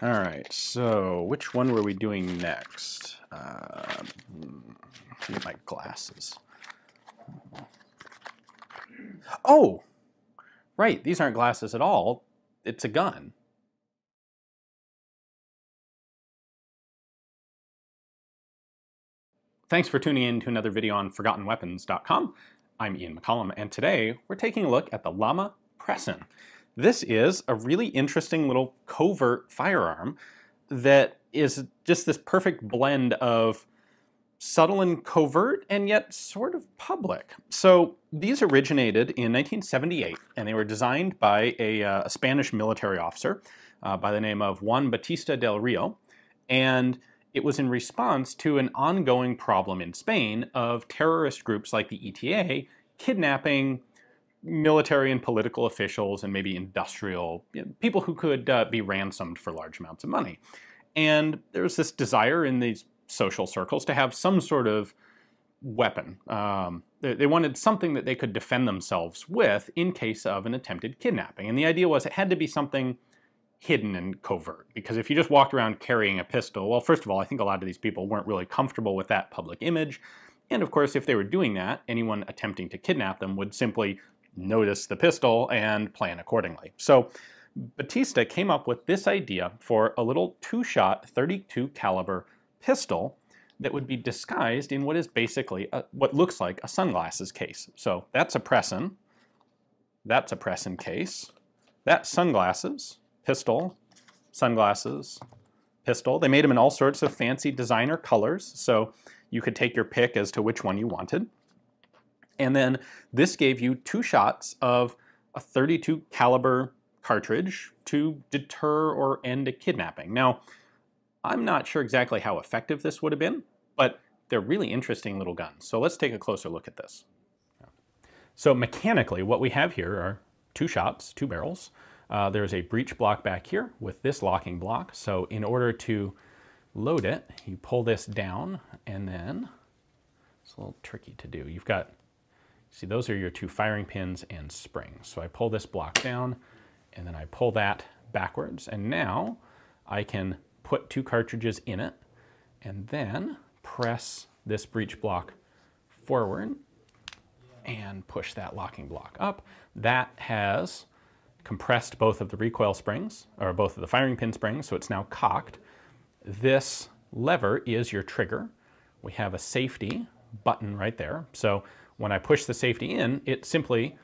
All right, so which one were we doing next? Get my glasses. Oh, right, these aren't glasses at all. It's a gun. Thanks for tuning in to another video on ForgottenWeapons.com. I'm Ian McCollum, and today we're taking a look at the Llama PRESSIN. This is a really interesting little covert firearm that is just this perfect blend of subtle and covert and yet sort of public. So these originated in 1978 and they were designed by a Spanish military officer by the name of Juan Bautista del Rio, and it was in response to an ongoing problem in Spain of terrorist groups like the ETA kidnapping military and political officials and maybe industrial people who could be ransomed for large amounts of money. And there was this desire in these social circles to have some sort of weapon. They wanted something that they could defend themselves with in case of an attempted kidnapping. And the idea was it had to be something hidden and covert, because if you just walked around carrying a pistol, well, first of all, I think a lot of these people weren't really comfortable with that public image. And of course, if they were doing that, anyone attempting to kidnap them would simply notice the pistol and plan accordingly. So Bautista came up with this idea for a little two-shot 32 caliber pistol that would be disguised in what is basically what looks like a sunglasses case. So that's a PRESSIN, that's a PRESSIN case, that's sunglasses, pistol, sunglasses, pistol. They made them in all sorts of fancy designer colors, so you could take your pick as to which one you wanted. And then this gave you two shots of a 32 caliber cartridge to deter or end a kidnapping. Now, I'm not sure exactly how effective this would have been, but they're really interesting little guns. So let's take a closer look at this. So mechanically, what we have here are two shots, two barrels. There's a breech block back here with this locking block. So in order to load it, you pull this down, and then it's a little tricky to do. You've got, see, those are your two firing pins and springs. So I pull this block down, and then I pull that backwards, and now I can put two cartridges in it, and then press this breech block forward and push that locking block up. That has compressed both of the recoil springs, or both of the firing pin springs, so it's now cocked. This lever is your trigger. We have a safety button right there. So when I push the safety in, it simply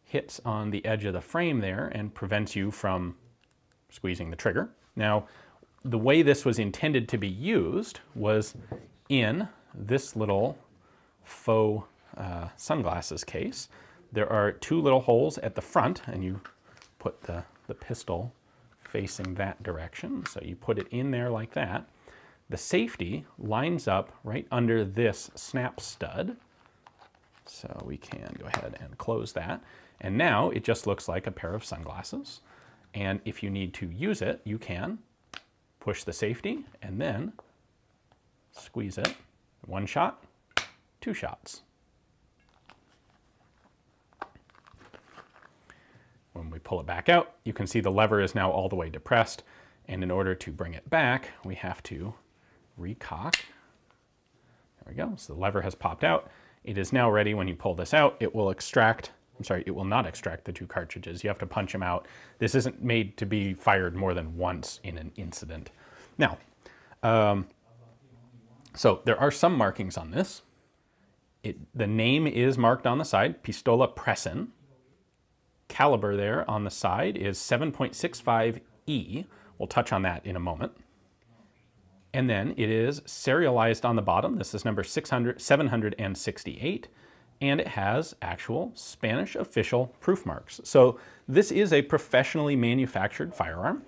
hits on the edge of the frame there and prevents you from squeezing the trigger. Now, the way this was intended to be used was in this little faux sunglasses case. There are two little holes at the front, and you put the pistol facing that direction. So you put it in there like that. The safety lines up right under this snap stud. So we can go ahead and close that. And now it just looks like a pair of sunglasses. And if you need to use it, you can push the safety and then squeeze it. One shot, two shots. When we pull it back out, you can see the lever is now all the way depressed. And in order to bring it back, we have to recock. There we go. So the lever has popped out. It is now ready. When you pull this out, it will extract, I'm sorry, it will not extract the two cartridges. You have to punch them out. This isn't made to be fired more than once in an incident. Now, so there are some markings on this. The name is marked on the side, Pistola PRESSIN. Caliber there on the side is 7.65E. We'll touch on that in a moment. And then it is serialized on the bottom. This is number 768, and it has actual Spanish official proof marks. So this is a professionally manufactured firearm.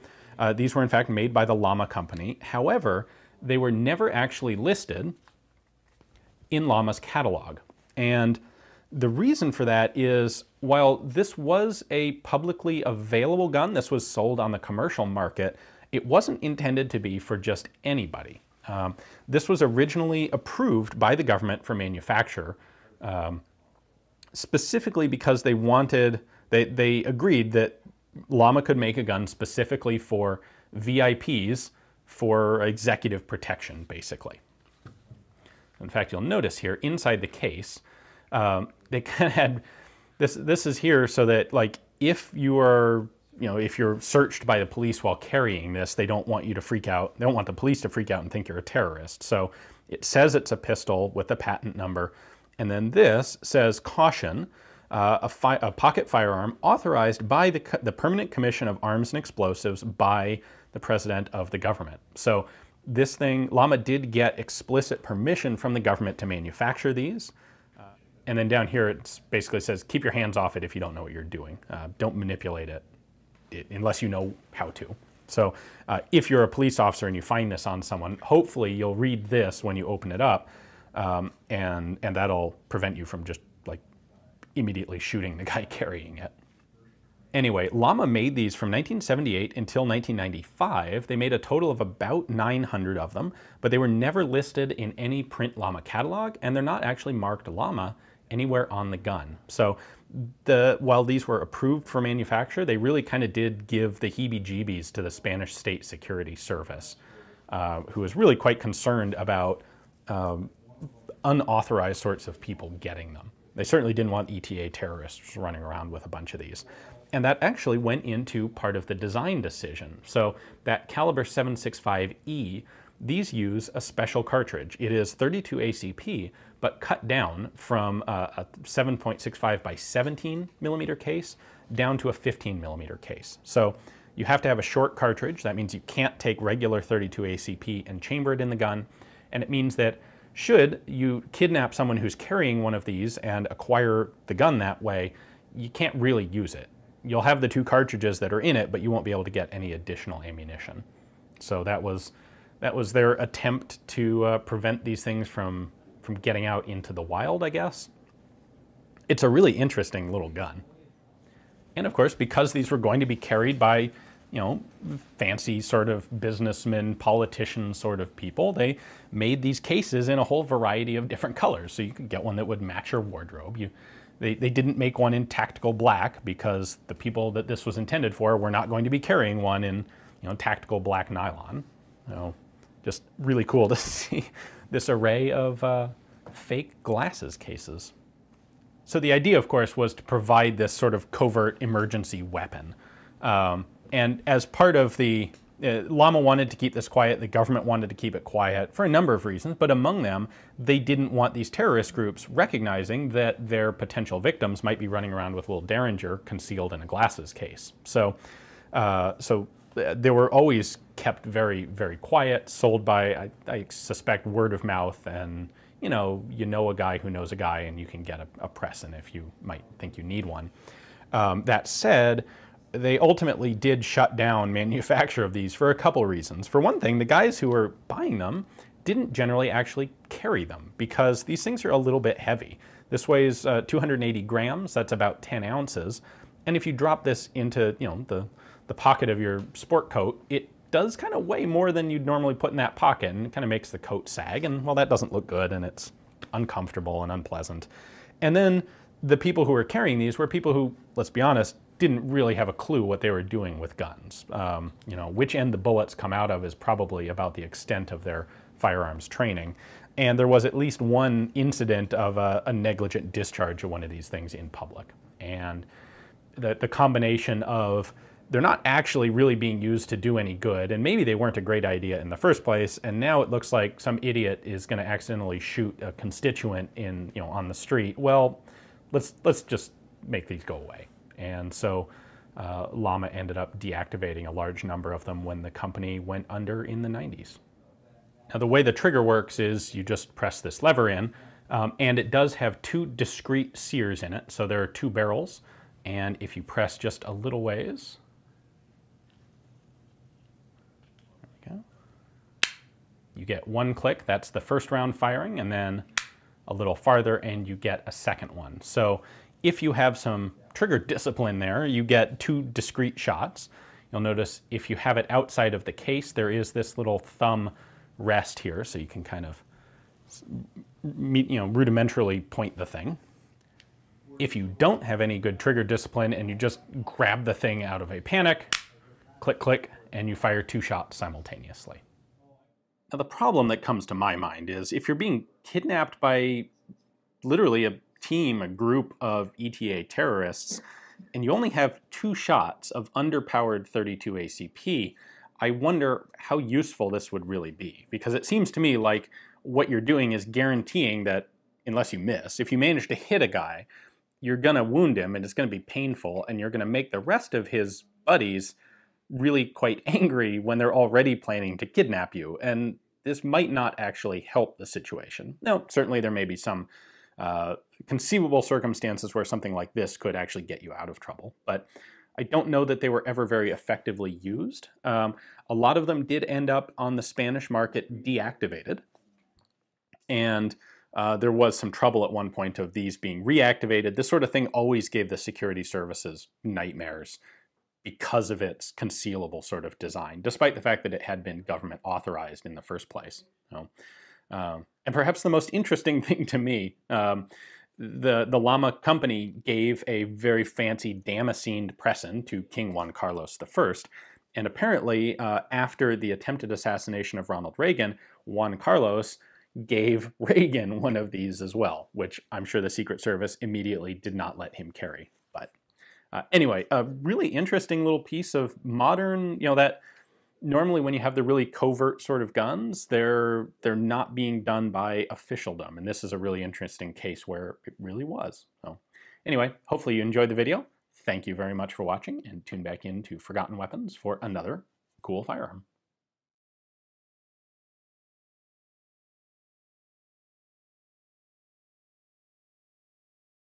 These were in fact made by the Llama company. However, they were never actually listed in Llama's catalog. And the reason for that is, while this was a publicly available gun, this was sold on the commercial market, it wasn't intended to be for just anybody. This was originally approved by the government for manufacture, specifically because they agreed that Llama could make a gun specifically for VIPs for executive protection, basically. In fact, you'll notice here inside the case, they kind of had this is here so that, like, if you are, if you're searched by the police while carrying this, they don't want you to freak out. They don't want the police to freak out and think you're a terrorist. So it says it's a pistol with a patent number. And then this says, caution, a pocket firearm authorized by the Permanent Commission of Arms and Explosives by the President of the government. So this thing, Llama did get explicit permission from the government to manufacture these. And then down here, it basically says, keep your hands off it if you don't know what you're doing. Don't manipulate it unless you know how to. So if you're a police officer and you find this on someone, hopefully you'll read this when you open it up, and that'll prevent you from just like immediately shooting the guy carrying it. Anyway, Llama made these from 1978 until 1995. They made a total of about 900 of them, but they were never listed in any print Llama catalog, and they're not actually marked Llama anywhere on the gun. So while these were approved for manufacture, they really kind of did give the heebie-jeebies to the Spanish State Security Service, who was really quite concerned about unauthorized sorts of people getting them. They certainly didn't want ETA terrorists running around with a bunch of these. And that actually went into part of the design decision. So that caliber 7.65E, these use a special cartridge. It is 32 ACP, but cut down from a 7.65 by 17 millimeter case down to a 15 millimeter case. So you have to have a short cartridge. That means you can't take regular 32 ACP and chamber it in the gun. And it means that should you kidnap someone who's carrying one of these and acquire the gun that way, you can't really use it. You'll have the two cartridges that are in it, but you won't be able to get any additional ammunition. So that was their attempt to prevent these things from getting out into the wild, I guess. It's a really interesting little gun. And of course, because these were going to be carried by, fancy sort of businessmen, politician sort of people, they made these cases in a whole variety of different colors. So you could get one that would match your wardrobe. They didn't make one in tactical black because the people that this was intended for were not going to be carrying one in, tactical black nylon. Just really cool to see this array of fake glasses cases. So the idea, of course, was to provide this sort of covert emergency weapon. And as part of the Llama wanted to keep this quiet, the government wanted to keep it quiet for a number of reasons, but among them, they didn't want these terrorist groups recognizing that their potential victims might be running around with little derringer concealed in a glasses case. So they were always kept very, very quiet, sold by, I suspect, word of mouth, and you know a guy who knows a guy, and you can get a Pressin if you might think you need one. That said, they ultimately did shut down manufacture of these for a couple reasons. For one thing, the guys who were buying them didn't generally actually carry them because these things are a little bit heavy. This weighs 280 grams, that's about 10 ounces. And if you drop this into the pocket of your sport coat, it does kind of weigh more than you'd normally put in that pocket, and it kind of makes the coat sag, and well, that doesn't look good, and it's uncomfortable and unpleasant. And then the people who were carrying these were people who, let's be honest, didn't really have a clue what they were doing with guns. Which end the bullets come out of is probably about the extent of their firearms training. And there was at least one incident of a negligent discharge of one of these things in public. And the combination of they're not actually really being used to do any good, and maybe they weren't a great idea in the first place, and now it looks like some idiot is going to accidentally shoot a constituent on the street. Well, let's just make these go away. And so Llama ended up deactivating a large number of them when the company went under in the 90s. Now the way the trigger works is you just press this lever in, and it does have two discrete sears in it. So there are two barrels, and if you press just a little ways, there we go, you get one click. That's the first round firing, and then a little farther and you get a second one. So if you have some trigger discipline there, you get two discrete shots. You'll notice if you have it outside of the case, there is this little thumb rest here, so you can kind of rudimentarily point the thing. If you don't have any good trigger discipline and you just grab the thing out of a panic, click, click, and you fire 2 shots simultaneously. Now, the problem that comes to my mind is if you're being kidnapped by literally a team, a group of ETA terrorists, and you only have 2 shots of underpowered 32 ACP, I wonder how useful this would really be. Because it seems to me like what you're doing is guaranteeing that, unless you miss, if you manage to hit a guy, you're going to wound him and it's going to be painful, and you're going to make the rest of his buddies really quite angry when they're already planning to kidnap you. And this might not actually help the situation. Now, certainly there may be some conceivable circumstances where something like this could actually get you out of trouble, but I don't know that they were ever very effectively used. A lot of them did end up on the Spanish market deactivated, and there was some trouble at one point of these being reactivated. This sort of thing always gave the security services nightmares because of its concealable sort of design, despite the fact that it had been government authorized in the first place. And perhaps the most interesting thing to me, the Llama company gave a very fancy Damascened pressin to King Juan Carlos I. And apparently, after the attempted assassination of Ronald Reagan, Juan Carlos gave Reagan one of these as well, which I'm sure the Secret Service immediately did not let him carry. But anyway, a really interesting little piece of modern, that normally when you have the really covert sort of guns, they're not being done by officialdom. And this is a really interesting case where it really was. So anyway, hopefully you enjoyed the video. Thank you very much for watching, and tune back in to Forgotten Weapons for another cool firearm.